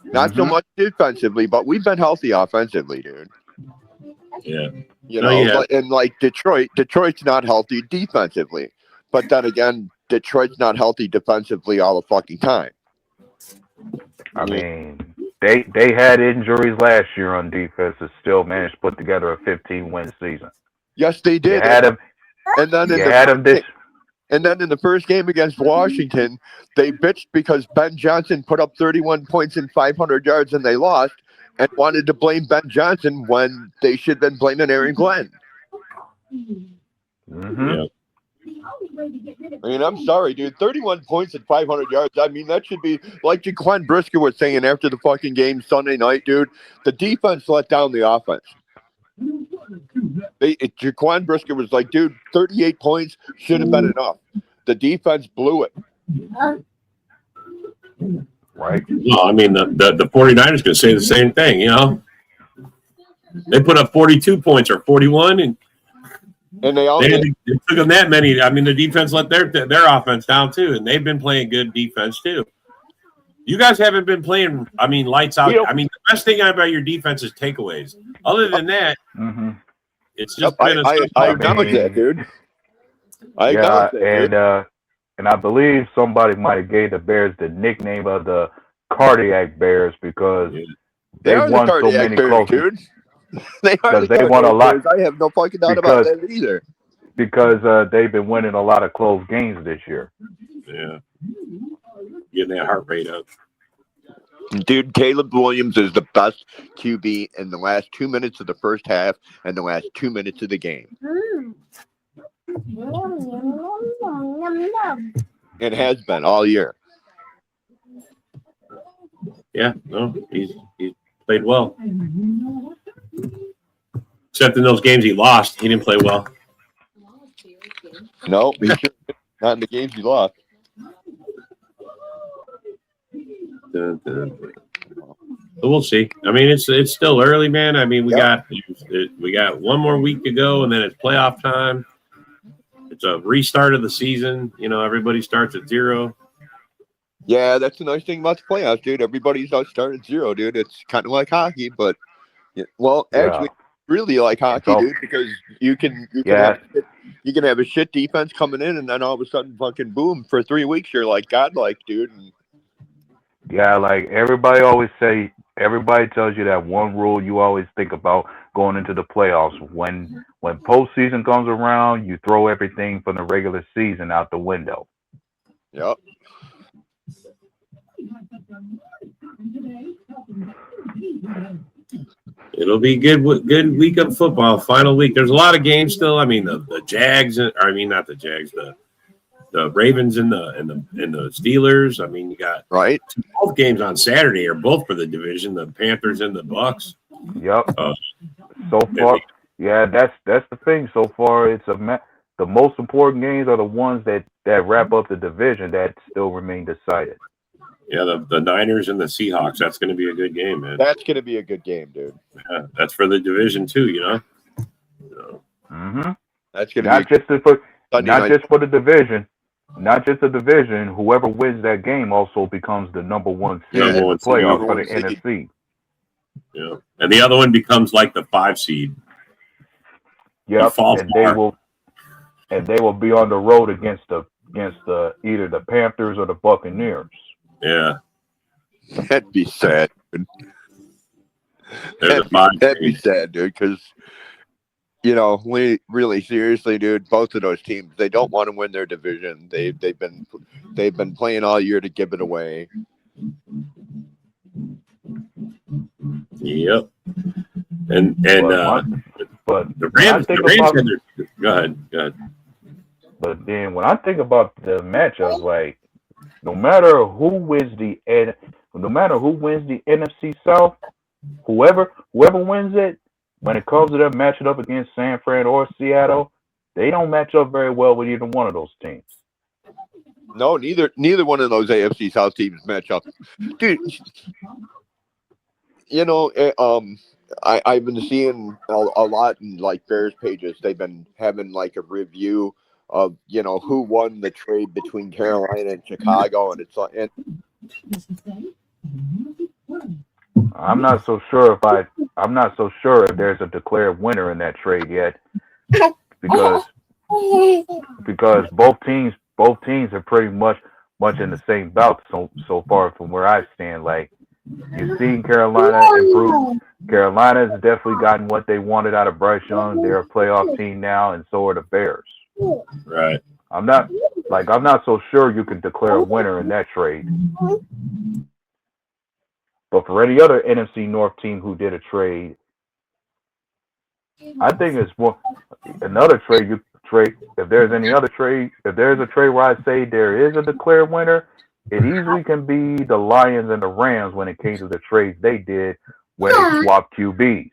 Not so much defensively, but we've been healthy offensively, dude. Yeah. You know, and like Detroit's not healthy defensively. But then again, Detroit's not healthy defensively all the fucking time. I mean, they had injuries last year on defense and still managed to put together a 15-win season. Yes, they did. And then in the first game against Washington, they bitched because Ben Johnson put up 31 points and 500 yards and they lost, and wanted to blame Ben Johnson when they should have been blaming Aaron Glenn. Yeah. I mean, I'm sorry, dude. 31 points and 500 yards. I mean, that should be like Jaquan Brisker was saying after the fucking game Sunday night, dude. The defense let down the offense. Jaquan Brisker was like, dude, 38 points should have been enough. The defense blew it. Right. Well, I mean, the 49ers could say the same thing, you know. They put up 42 points or 41, and they took them that many. I mean, the defense let their offense down too, and they've been playing good defense too. You guys haven't been playing, I mean, lights out. I mean, the best thing about your defense is takeaways. Other than that, it's just been I acknowledge that, dude. I acknowledge that, dude. And I believe somebody might have gave the Bears the nickname of the Cardiac Bears because they won so many close games. Because they won a lot. I have no fucking doubt about that either. Because they've been winning a lot of close games this year. Yeah. Getting that heart rate up. Dude, Caleb Williams is the best QB in the last 2 minutes of the first half and the last 2 minutes of the game. It has been all year. Yeah, no, he's played well. Except in those games he lost, he didn't play well. No, not in the games he lost. But we'll see. I mean, it's still early, man. I mean, we got one more week to go, and then it's playoff time. It's a restart of the season. You know, everybody starts at 0. Yeah, that's the nice thing about the playoffs, dude. Everybody's starting at 0, dude. It's kind of like hockey, but actually, really like hockey, dude, because you can have a shit defense coming in, and then all of a sudden, fucking boom, for 3 weeks, you're like godlike, dude. Yeah, like everybody tells you that one rule you always think about going into the playoffs. When postseason comes around, you throw everything from the regular season out the window. Yep. It'll be good week of football. Final week. There's a lot of games still. I mean, the Jags. I mean, not the Jags. The Ravens and the Steelers. I mean, you got both games on Saturday are both for the division. The Panthers and the Bucks. Yep. So far, that's the thing. So far, it's the most important games are the ones that wrap up the division that still remain decided. Yeah, the Niners and the Seahawks. That's going to be a good game, man. That's going to be a good game, dude. Yeah, that's for the division too, you know. That's going to not just for the division. Not just the division. Whoever wins that game also becomes the number 1 seed in the playoff for the NFC. Yeah, and the other one becomes like the 5 seed. Yep, and they will be on the road against either the Panthers or the Buccaneers. Yeah, that'd be sad. That'd be sad, dude. Because really seriously, dude, both of those teams, they don't want to win their division. They've been playing all year to give it away. Yep. But the Rams go ahead. But then when I think about the matchups, like no matter who wins the NFC South, whoever wins it, when it comes to them matching up against San Fran or Seattle, they don't match up very well with either one of those teams. No, neither one of those AFC South teams match up, dude. You know, I've been seeing a lot in like Bears pages. They've been having like a review of who won the trade between Carolina and Chicago, and it's like, and I'm not so sure if there's a declared winner in that trade yet, because both teams are pretty much in the same bout so far from where I stand. Like, you've seen Carolina improve. Carolina's definitely gotten what they wanted out of Bryce Young. They're a playoff team now, and so are the Bears. Right. I'm not so sure you can declare a winner in that trade. But for any other NFC North team who did a trade, I think it's more another trade. If there's a trade where I say there is a declared winner, it easily can be the Lions and the Rams when it came to the trades they did where they swapped QBs.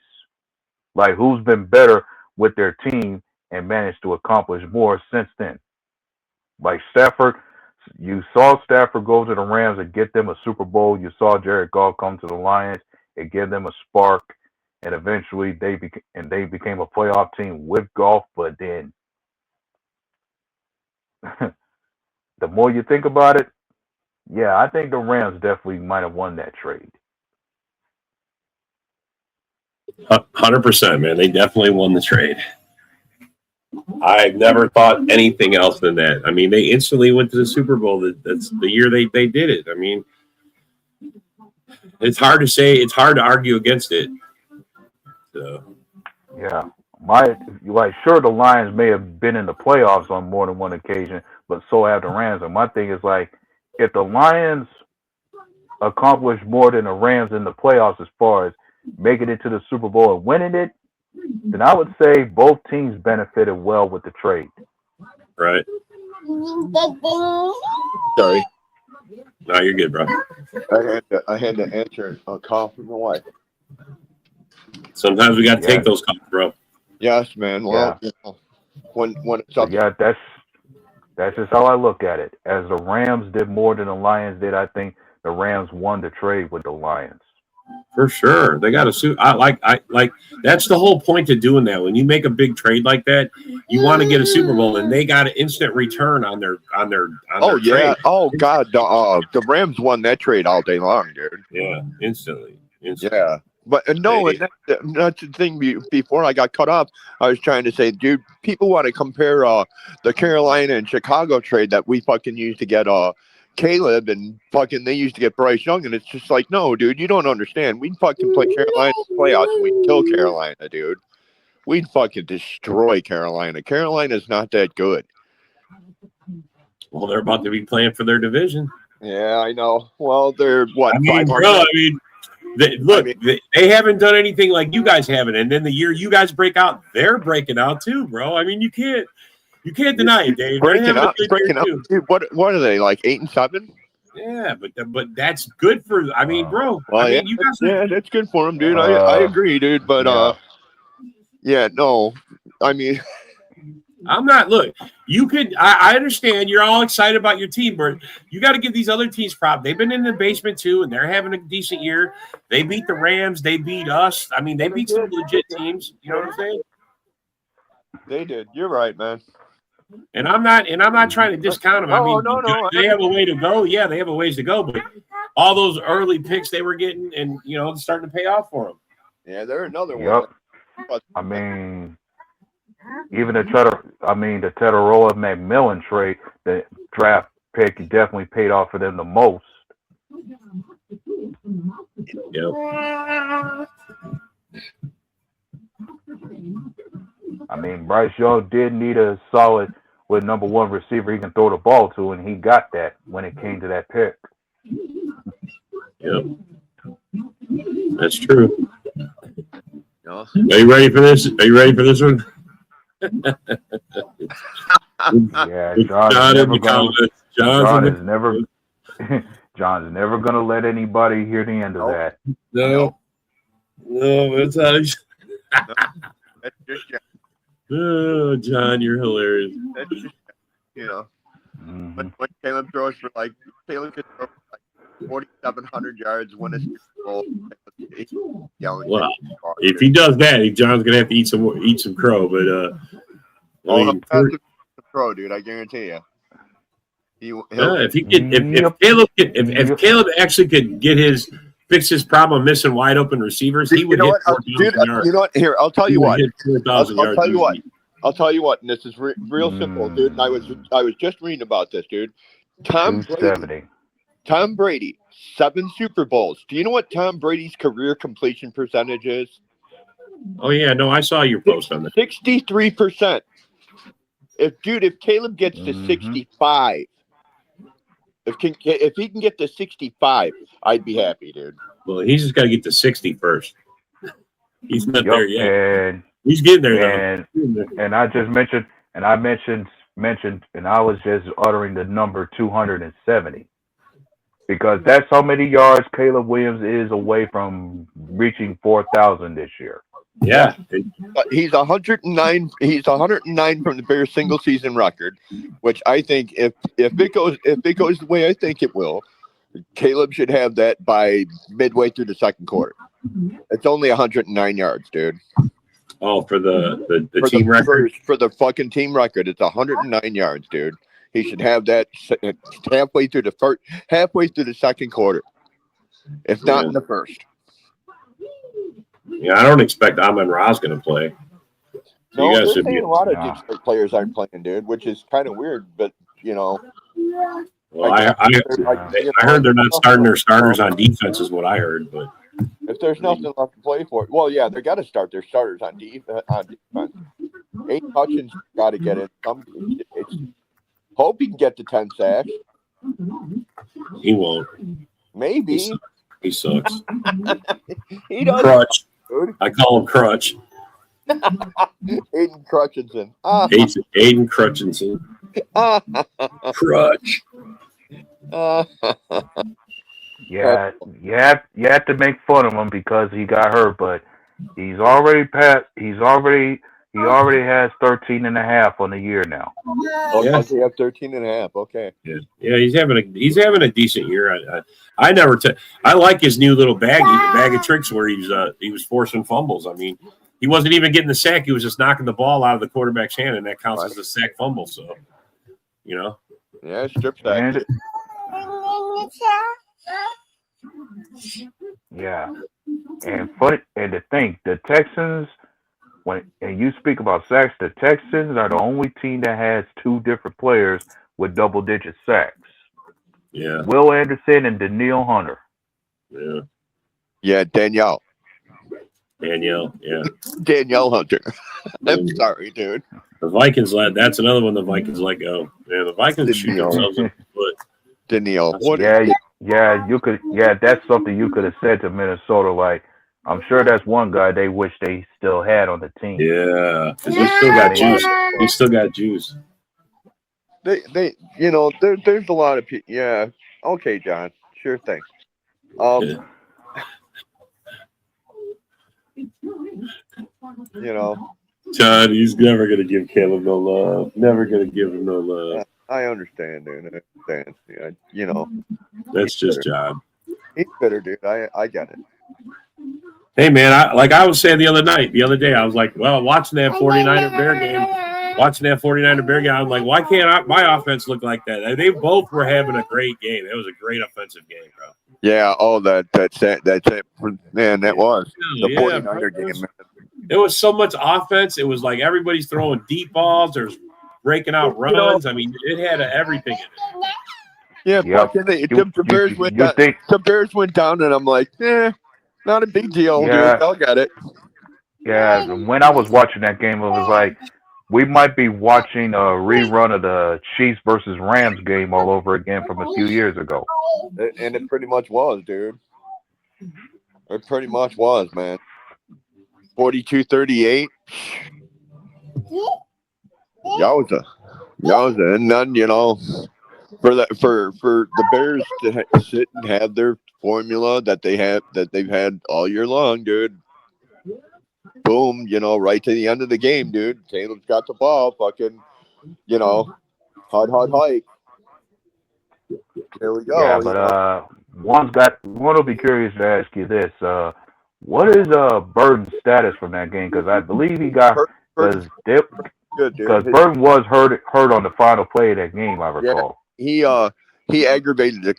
Like, who's been better with their team and managed to accomplish more since then? Like Stafford, you saw Stafford go to the Rams and get them a Super Bowl. You saw Jared Goff come to the Lions and give them a spark, and eventually they became a playoff team with Goff. But then, the more you think about it, yeah, I think the Rams definitely might have won that trade. 100%, man. They definitely won the trade. I've never thought anything else than that. I mean, they instantly went to the Super Bowl. That's the year they did it. I mean, it's hard to say. It's hard to argue against it. So. Yeah, sure, the Lions may have been in the playoffs on more than one occasion, but so have the Rams. And my thing is, like, if the Lions accomplish more than the Rams in the playoffs as far as making it to the Super Bowl and winning it, then I would say both teams benefited well with the trade. Right. sorry, No, you're good, bro. I had to answer a call from my wife. Sometimes we got to take those calls, bro. Yes, man. Well, when it's up. Yeah, that's just how I look at it. As the Rams did more than the Lions did, I think the Rams won the trade with the Lions. For sure, they got to suit. I like. That's the whole point of doing that. When you make a big trade like that, you want to get a Super Bowl, and they got an instant return on their. Oh yeah. Trade. Oh God. The Rams won that trade all day long, dude. Yeah, instantly. Yeah. But no, and that's the thing. Before I got cut off, I was trying to say, dude, people want to compare the Carolina and Chicago trade that we fucking used to get Caleb, and fucking they used to get Bryce Young, and it's just like, no, dude, you don't understand. We'd fucking play Carolina in the playoffs, and we'd kill Carolina, dude. We'd fucking destroy Carolina. Carolina's not that good. Well, they're about to be playing for their division. Yeah, I know. Well, they're what? I mean, bro, they haven't done anything like you guys haven't, and then the year you guys break out, they're breaking out too, bro. I mean, you can't deny it, Dave. Breaking out. Dude, what are they, like 8-7? Yeah, but that's good for. I mean, bro. Well, I mean, you guys. that's good for them, dude. I agree, dude. But no. I mean, I'm not. Look, you could. I understand you're all excited about your team, but you got to give these other teams props. They've been in the basement too, and they're having a decent year. They beat the Rams. They beat us. I mean, they beat some legit teams. You know what I'm saying? They did. You're right, man. And I'm not trying to discount them. I mean, no. They have a way to go. Yeah, they have a ways to go, but all those early picks they were getting, and it's starting to pay off for them. Yeah, they're another one. I mean, even the Tedorola McMillan trade, the draft pick definitely paid off for them the most. Yep. I mean, Bryce Young did need a solid number one receiver he can throw the ball to, and he got that when it came to that pick. Yep. That's true. No. Are you ready for this? Are you ready for this one? Yeah, John's never gonna let anybody hear the end of that. No, that's how. Oh, John, you're hilarious. That's just, When Caleb throws for like Caleb could throw for like 4,700 yards, win a Super Bowl. Well, if he does that, John's gonna have to eat some crow. But I mean, he'll throw, dude. I guarantee you. If Caleb actually could fix his problem missing wide open receivers, he would hit 4,000 yards. You know what? Here, I'll tell you what. I'll tell you what. Easy. I'll tell you what, and this is real simple, dude. And I was just reading about this, dude. Tom Brady, 7 Super Bowls. Do you know what Tom Brady's career completion percentage is? Oh yeah, no, I saw your post on that. 63%. If Caleb gets to 65, if he can get to 65, I'd be happy, dude. Well, he's just got to get to 60 first. He's not there yet. And he's getting there now. And I just mentioned, and I was just uttering the number 270 because that's how many yards Caleb Williams is away from reaching 4,000 this year. Yeah, he's 109. He's 109 from the Bears single season record, which I think if it goes the way I think it will, Caleb should have that by midway through the second quarter. It's only 109 yards, dude. Oh, for the team record? For the fucking team record, it's 109 yards, dude. He should have that halfway through the second quarter, if not in the first. Yeah, I don't expect Amon-Ra's going to play. No, they're saying a lot of Detroit players aren't playing, dude, which is kind of weird. But well, I heard they're not starting their starters on defense, is what I heard. But if there's nothing left to play for, well, yeah, they got to start their starters on defense. Aiden Hutchins got to get in. Hope he can get to 10 sacks. He won't. Maybe. He sucks. He does. Crutch. I call him Crutch. Aiden Crutchinson. Aiden Crutchinson. Crutch. Yeah, you have to make fun of him because he got hurt, but he already has 13.5 on the year now. Oh, yeah. Does he have 13.5? Okay. Yeah, he's having a decent year. I like his new little bag of tricks where he was forcing fumbles. I mean, he wasn't even getting the sack; he was just knocking the ball out of the quarterback's hand, and that counts as a sack fumble. So, yeah, strip sack. Yeah, and to think the Texans. And you speak about sacks, the Texans are the only team that has 2 different players with double-digit sacks. Yeah. Will Anderson and Danielle Hunter. Yeah. Yeah, Danielle. Yeah. Danielle Hunter. I'm sorry, dude. The Vikings that's another one the Vikings let go. Yeah, the Vikings shoot themselves in the foot. Danielle. That's something you could have said to Minnesota, like, I'm sure that's one guy they wish they still had on the team. Yeah, because he still got juice. He still got juice. There's a lot of people. Yeah. Okay, John. Sure thing. John, he's never gonna give Caleb no love. Never gonna give him no love. I understand, dude. I understand. Yeah, that's just bitter. John. He's bitter, dude. I get it. Hey, man, I was saying the other day, I was like, well, watching that 49er Bear game, I'm like, why can't my offense look like that? They both were having a great game. It was a great offensive game, bro. Yeah, that's it. Man, that was the 49er game, man. There was so much offense. It was like everybody's throwing deep balls. There's breaking out runs. I mean, it had everything in it. Yeah, the Bears went down. The Bears went down, and I'm like, not a big deal, dude. I'll get it. Yeah, when I was watching that game, it was like we might be watching a rerun of the Chiefs versus Rams game all over again from a few years ago. And it pretty much was, dude. It pretty much was, man. 42-38. Yowza. And then, for the Bears to sit and have their formula that they've had all year long, dude. Boom, right to the end of the game, dude. Caleb's got the ball, fucking, hike. There we go. Yeah, but one will be curious to ask you this. What is Burden's status from that game? Because I believe he got Burden's because good, dude. Burden was hurt on the final play of that game, I recall. Yeah, he aggravated the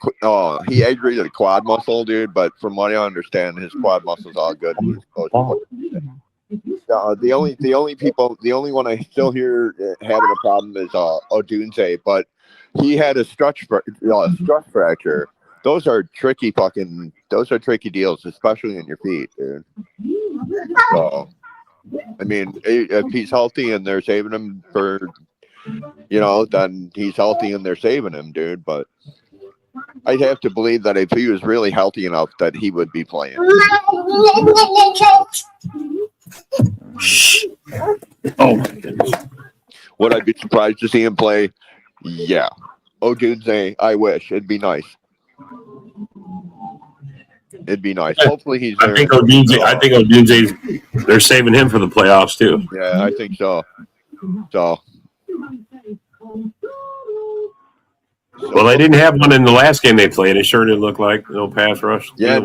quad muscle, dude. But from what I understand, his quad muscle's all good. The only one I still hear having a problem is Odunze, but he had a stress fracture. Those are tricky deals, especially in your feet, dude. So, I mean, if he's healthy and they're saving him for, then he's healthy and they're saving him, dude. But I'd have to believe that if he was really healthy enough, that he would be playing. Oh my goodness. Would I be surprised to see him play? Yeah. Odunze, I wish. It'd be nice. Hopefully he's there. I think Odunze's, they're saving him for the playoffs too. Yeah, I think so. Well, they didn't have one in the last game they played. It sure didn't look like no pass rush. Yeah,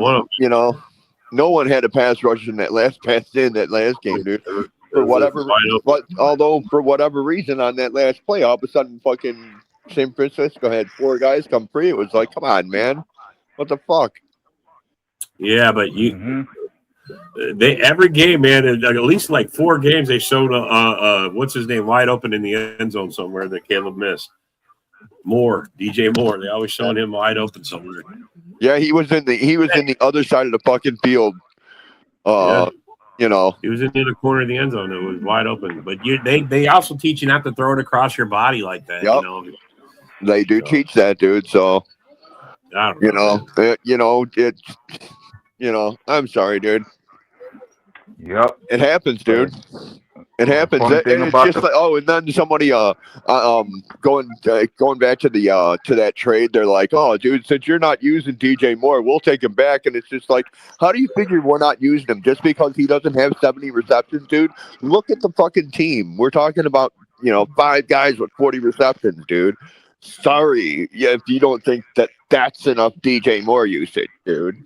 no one had a pass rush in that last game, dude. For whatever reason on that last play, all of a sudden fucking San Francisco had 4 guys come free. It was like, come on, man. What the fuck? Yeah, but every game, man, at least like 4 games, they showed what's his name wide open in the end zone somewhere that Caleb missed. DJ Moore. They always showing him wide open somewhere. Yeah, he was in the other side of the fucking field. He was in the corner of the end zone. It was wide open. But they also teach you not to throw it across your body like that. Yep. They do teach that, dude. So I'm sorry, dude. Yep. It happens, dude. It happens. It's just like, and then somebody going back to that trade, they're like, oh, dude, since you're not using DJ Moore, we'll take him back. And it's just like, how do you figure we're not using him just because he doesn't have 70 receptions, dude? Look at the fucking team. We're talking about 5 guys with 40 receptions, dude. Sorry, if you don't think that's enough DJ Moore usage, dude.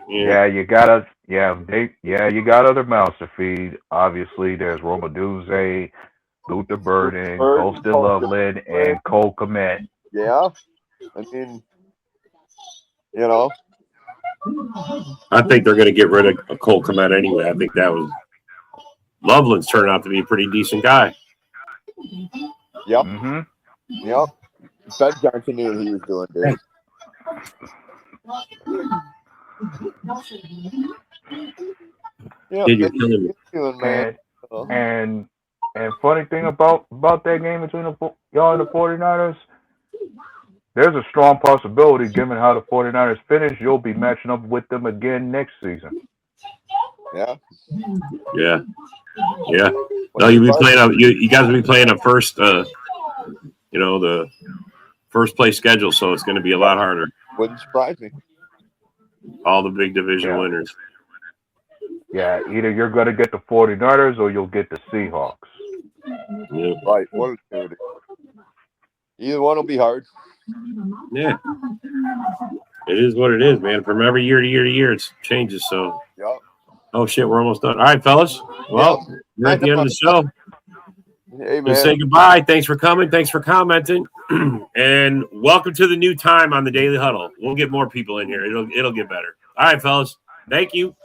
Yeah, you got other mouths to feed. Obviously, there's Roma Dunze, Luther Burden, Colston Loveland, and Cole Kmet. Yeah, I mean, I think they're going to get rid of Cole Kmet anyway. I think that was Loveland's turned out to be a pretty decent guy. Yep. Mm-hmm. Yep. Ben Johnson knew what he was doing, dude. Dude, you're killing me. And funny thing about that game between y'all and the 49ers, there's a strong possibility, given how the 49ers finish, you'll be matching up with them again next season. Yeah. Yeah. Yeah. No, you'll be playing you guys will be playing a first the first place schedule, so it's going to be a lot harder. Wouldn't surprise me. All the big division winners. Yeah, either you're going to get the 49ers or you'll get the Seahawks. Yeah. Right. Either one will be hard. Yeah. It is what it is, man. From every year to year to year, it changes. So. Yep. Oh shit, we're almost done. All right, fellas. Well, we're at the end of the show. Hey, man. Say goodbye. Thanks for coming. Thanks for commenting. And welcome to the new time on the Daily Huddle. We'll get more people in here. It'll get better. All right, fellas. Thank you.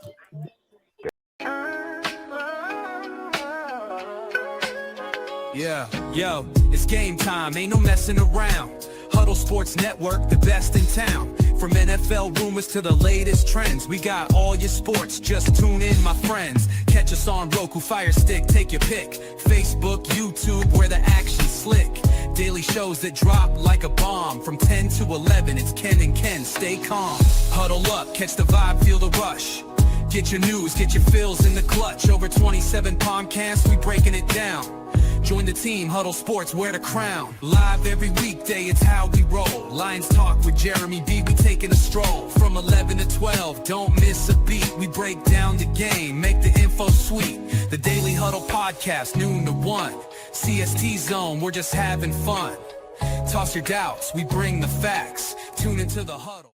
Yeah, yo, it's game time. Ain't no messing around. Huddle Sports Network, the best in town. From NFL rumors to the latest trends, we got all your sports. Just tune in, my friends. Catch us on Roku, Fire Stick, take your pick. Facebook, YouTube, where the action's slick. Daily shows that drop like a bomb. From 10 to 11, it's Ken and Ken. Stay calm. Huddle up, catch the vibe, feel the rush. Get your news, get your fills in the clutch. Over 27 podcasts, we breaking it down. Join the team, Huddle Sports, wear the crown. Live every weekday, it's how we roll. Lions Talk with Jeremy B, we taking a stroll. From 11 to 12, don't miss a beat. We break down the game, make the info sweet. The Daily Huddle podcast, noon to 1. CST Zone, we're just having fun. Toss your doubts, we bring the facts. Tune into the huddle.